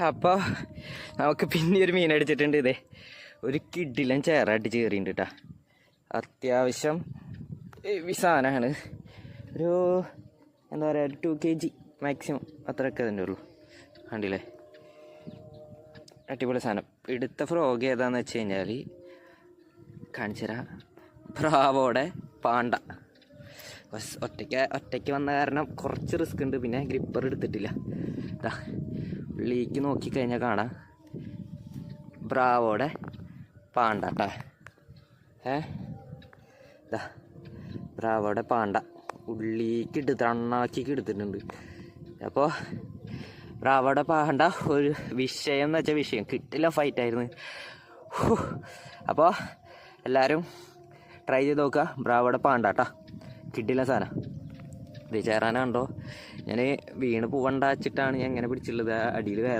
അപ്പോൾ നമുക്ക് പിന്നെ ഒരു മീൻ അടിച്ചിട്ടുണ്ട്. ഇതേ ഒരു കിഡിലും ചേറായിട്ട് ചേറിയുണ്ട് കേട്ടോ. അത്യാവശ്യം സാധനമാണ്. ഒരു എന്താ പറയുക, ഒരു 2 kg മാക്സിമം അത്രയൊക്കെ തന്നെ ഉള്ളൂ. കണ്ടില്ലേ, അടിപൊളി സാധനം. എടുത്ത ഫ്രോഗ് ഏതാന്ന് വെച്ച് കഴിഞ്ഞാൽ കാണിച്ചുതരാം. ബ്രാവോടെ പാണ്ട. ഒറ്റയ്ക്ക് വന്ന കാരണം കുറച്ച് റിസ്ക് ഉണ്ട്. പിന്നെ ഗ്രിപ്പർ എടുത്തിട്ടില്ല. ഇതാ ഉള്ളിലേക്ക് നോക്കിക്കഴിഞ്ഞാൽ കാണാം ബ്രാവോടെ പാണ്ട കേട്ടാ. ഇതാ ബ്രാവോടെ പാണ്ട ഉള്ളിലേക്ക് തണ്ണാക്കിക്ക് എടുത്തിട്ടുണ്ട്. അപ്പോൾ ബ്രാവോടെ പാണ്ട ഒരു വിഷയം എന്ന് വെച്ചാൽ വിഷയം കിട്ടില്ല, ഫൈറ്റായിരുന്നു. അപ്പോൾ എല്ലാവരും ട്രൈ ചെയ്ത് നോക്കുക. ബ്രാവോടെ പാണ്ട കേട്ടോ, കിട്ടില്ല സാധനം. ഇത് ചേരാനുണ്ടോ, ഞാൻ വീണ് പോവണ്ട വെച്ചിട്ടാണ് ഞാൻ ഇങ്ങനെ പിടിച്ചിട്ടുള്ളത്. അടിയിൽ വേറെ